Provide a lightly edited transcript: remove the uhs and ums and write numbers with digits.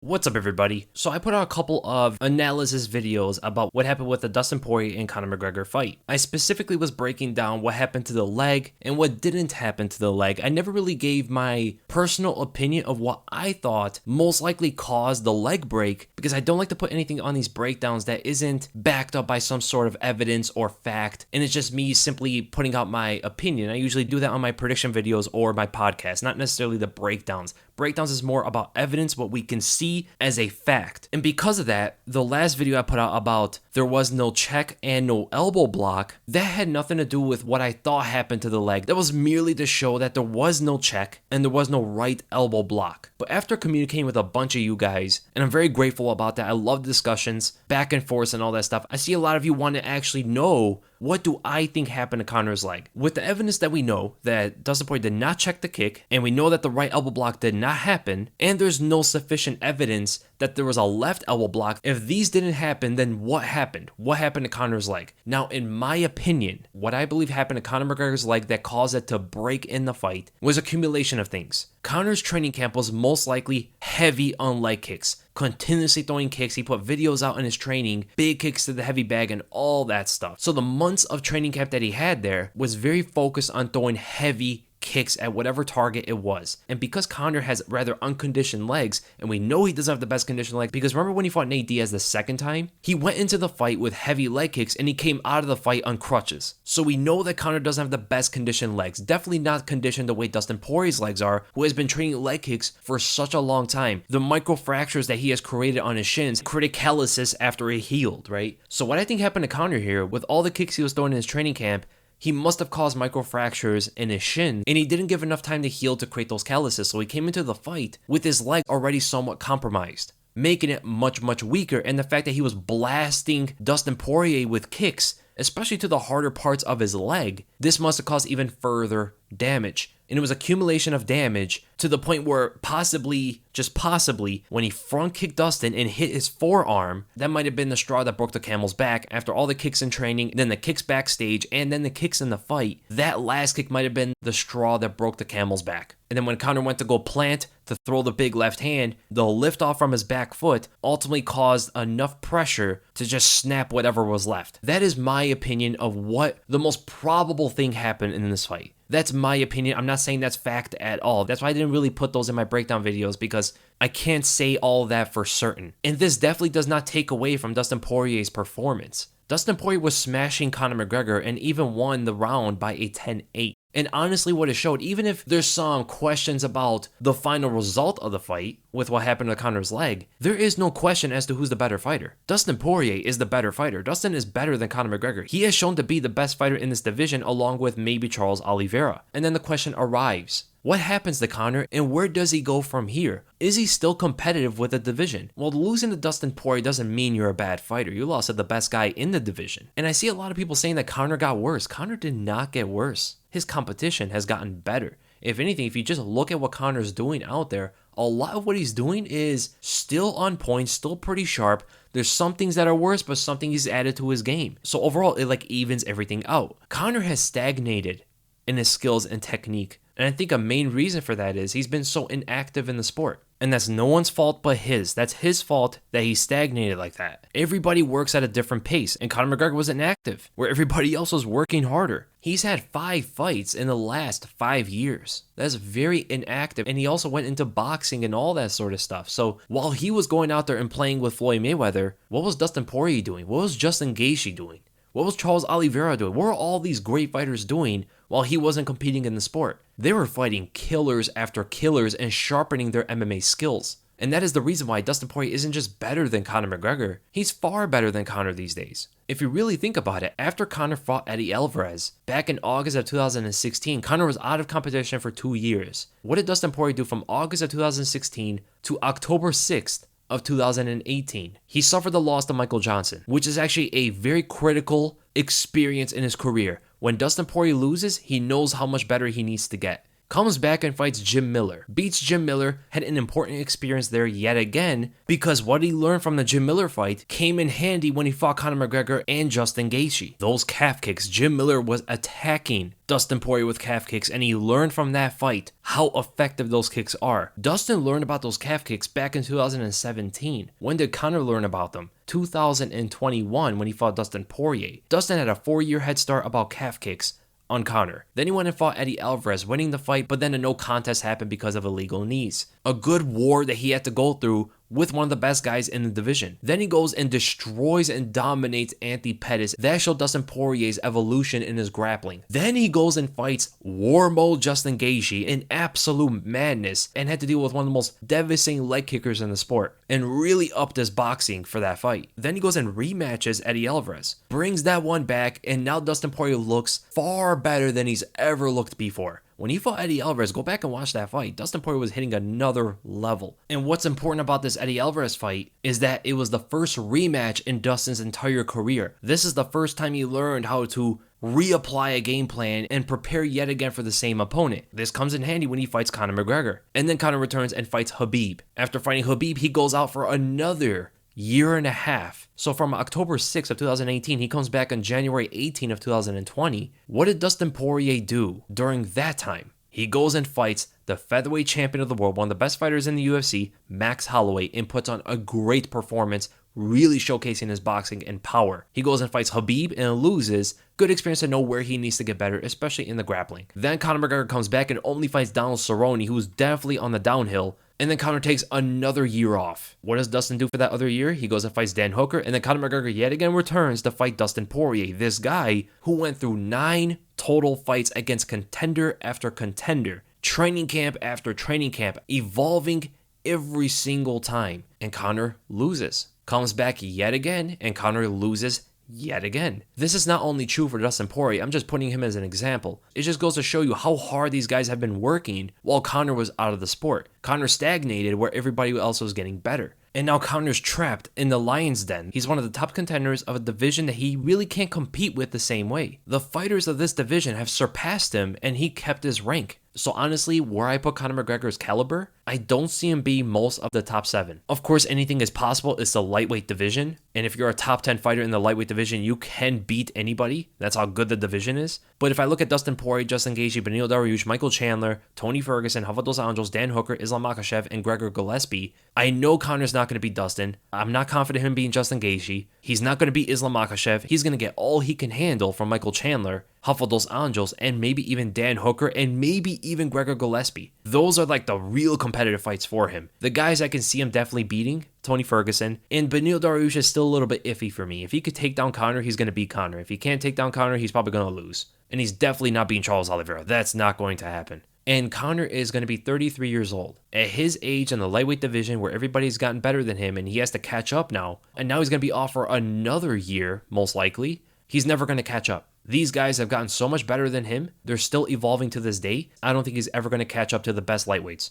What's up, everybody? So I put out a couple of analysis videos about what happened with the Dustin Poirier and Conor McGregor fight. I specifically was breaking down what happened to the leg and what didn't happen to the leg. I never really gave my personal opinion of what I thought most likely caused the leg break, because I don't like to put anything on these breakdowns that isn't backed up by some sort of evidence or fact, and it's just me simply putting out my opinion. I usually do that on my prediction videos or my podcast, not necessarily the breakdowns. Breakdowns is more about evidence, what we can see as a fact. And because of that, the last video I put out about there was no check and no elbow block, that had nothing to do with what I thought happened to the leg. That was merely to show that there was no check and there was no right elbow block. But after communicating with a bunch of you guys, and I'm very grateful about that, I love discussions, back and forth and all that stuff, I see a lot of you want to actually know, what do I think happened to Conor's leg? With the evidence that we know that Dustin Poirier did not check the kick, and we know that the right elbow block did not happen, and there's no sufficient evidence that there was a left elbow block. If these didn't happen, then what happened? What happened to Conor's leg? Now, in my opinion, what I believe happened to Conor McGregor's leg that caused it to break in the fight was accumulation of things. Conor's training camp was most likely heavy on leg kicks, continuously throwing kicks. He put videos out in his training, big kicks to the heavy bag and all that stuff. So the months of training camp that he had there was very focused on throwing heavy kicks at whatever target it was. And because Conor has rather unconditioned legs, and we know he doesn't have the best conditioned legs, because remember when he fought Nate Diaz the second time? He went into the fight with heavy leg kicks and he came out of the fight on crutches. So we know that Conor doesn't have the best conditioned legs. Definitely not conditioned the way Dustin Poirier's legs are, who has been training leg kicks for such a long time. The micro fractures that he has created on his shins created calluses after he healed, right? So what I think happened to Conor here, with all the kicks he was throwing in his training camp, he must have caused microfractures in his shin, and he didn't give enough time to heal to create those calluses, so he came into the fight with his leg already somewhat compromised, making it much weaker. And the fact that he was blasting Dustin Poirier with kicks, especially to the harder parts of his leg, this must have caused even further damage. And it was accumulation of damage to the point where possibly, just possibly, when he front kicked Dustin and hit his forearm, that might have been the straw that broke the camel's back. After all the kicks in training, then the kicks backstage, and then the kicks in the fight, that last kick might have been the straw that broke the camel's back. And then when Conor went to go plant to throw the big left hand, the lift off from his back foot ultimately caused enough pressure to just snap whatever was left. That is my opinion of what the most probable thing happened in this fight. That's my opinion. I'm not saying that's fact at all. That's why I didn't really put those in my breakdown videos, because I can't say all that for certain. And this definitely does not take away from Dustin Poirier's performance. Dustin Poirier was smashing Conor McGregor and even won the round by a 10-8. And honestly, what it showed, even if there's some questions about the final result of the fight with what happened to Conor's leg, there is no question as to who's the better fighter. Dustin Poirier is the better fighter. Dustin is better than Conor McGregor. He has shown to be the best fighter in this division, along with maybe Charles Oliveira. And then the question arrives, what happens to Conor and where does he go from here? Is he still competitive with the division? Well, losing to Dustin Poirier doesn't mean you're a bad fighter. You lost to the best guy in the division. And I see a lot of people saying that Conor got worse. Conor did not get worse. His competition has gotten better. If anything, if you just look at what Conor's doing out there, a lot of what he's doing is still on point, still pretty sharp. There's some things that are worse, but something he's added to his game. So overall, it evens everything out. Conor has stagnated in his skills and technique. And I think a main reason for that is he's been so inactive in the sport. And that's no one's fault but his. That's his fault that he stagnated like that. Everybody works at a different pace, and Conor McGregor was inactive, where everybody else was working harder. He's had 5 fights in the last 5 years. That's very inactive, and he also went into boxing and all that sort of stuff. So while he was going out there and playing with Floyd Mayweather, what was Dustin Poirier doing? What was Justin Gaethje doing? What was Charles Oliveira doing? What were all these great fighters doing while he wasn't competing in the sport? They were fighting killers after killers and sharpening their MMA skills. And that is the reason why Dustin Poirier isn't just better than Conor McGregor. He's far better than Conor these days. If you really think about it, after Conor fought Eddie Alvarez back in August of 2016, Conor was out of competition for 2 years. What did Dustin Poirier do from August of 2016 to October 6th? Of 2018. He suffered the loss to Michael Johnson, which is actually a very critical experience in his career. When Dustin Poirier loses, he knows how much better he needs to get. comes back and fights Jim Miller, beats Jim Miller, had an important experience there yet again, because what he learned from the Jim Miller fight came in handy when he fought Conor McGregor and Justin Gaethje. Those calf kicks, Jim Miller was attacking Dustin Poirier with calf kicks, and he learned from that fight how effective those kicks are. Dustin learned about those calf kicks back in 2017. When did Conor learn about them? 2021 when he fought Dustin Poirier. Dustin had a 4-year head start about calf kicks on Conor. Then he went and fought Eddie Alvarez, winning the fight, but then a no contest happened because of illegal knees. A good war that he had to go through with one of the best guys in the division. Then he goes and destroys and dominates Anthony Pettis. That showed Dustin Poirier's evolution in his grappling. Then he goes and fights war mode Justin Gaethje in absolute madness and had to deal with one of the most devastating leg kickers in the sport and really upped his boxing for that fight. Then he goes and rematches Eddie Alvarez, brings that one back, and now Dustin Poirier looks far better than he's ever looked before. When he fought Eddie Alvarez, go back and watch that fight. Dustin Poirier was hitting another level. And what's important about this Eddie Alvarez fight is that it was the first rematch in Dustin's entire career. This is the first time he learned how to reapply a game plan and prepare yet again for the same opponent. This comes in handy when he fights Conor McGregor. And then Conor returns and fights Khabib. After fighting Khabib, he goes out for another year and a half. So from October 6th of 2018, he comes back on January 18th of 2020. What did Dustin Poirier do during that time? He goes and fights the featherweight champion of the world, one of the best fighters in the UFC, Max Holloway, and puts on a great performance, really showcasing his boxing and power. He goes and fights Khabib and loses. Good experience to know where he needs to get better, especially in the grappling. Then Conor McGregor comes back and only fights Donald Cerrone, who's definitely on the downhill. And then Conor takes another year off. What does Dustin do for that other year? He goes and fights Dan Hooker, and then Conor McGregor yet again returns to fight Dustin Poirier, this guy who went through 9 total fights against contender after contender, training camp after training camp, evolving every single time. And Conor loses. Comes back yet again, and Conor loses yet again. This is not only true for Dustin Poirier, I'm just putting him as an example. It just goes to show you how hard these guys have been working while Conor was out of the sport. Conor stagnated where everybody else was getting better. And now Conor's trapped in the lion's den. He's one of the top contenders of a division that he really can't compete with the same way. The fighters of this division have surpassed him, and he kept his rank. So honestly, where I put Conor McGregor's caliber, I don't see him be most of the top 7. Of course, anything is possible. It's the lightweight division. And if you're a top 10 fighter in the lightweight division, you can beat anybody. That's how good the division is. But if I look at Dustin Poirier, Justin Gaethje, Beneil Dariush, Michael Chandler, Tony Ferguson, Rafa dos Anjos, Dan Hooker, Islam Makhachev, and Gregor Gillespie, I know Conor's not going to beat Dustin. I'm not confident in him beating Justin Gaethje. He's not going to beat Islam Makhachev. He's going to get all he can handle from Michael Chandler, Rafa dos Anjos, and maybe even Dan Hooker, and maybe even Gregor Gillespie. Those are like the real competitive fights for him. The guys I can see him definitely beating, Tony Ferguson, and Beneil Dariush is still a little bit iffy for me. If he could take down Conor, he's going to beat Conor. If he can't take down Conor, he's probably going to lose. And he's definitely not beating Charles Oliveira. That's not going to happen. And Conor is going to be 33 years old. At his age in the lightweight division where everybody's gotten better than him and he has to catch up now, and now he's going to be off for another year, most likely, he's never going to catch up. These guys have gotten so much better than him. They're still evolving to this day. I don't think he's ever going to catch up to the best lightweights.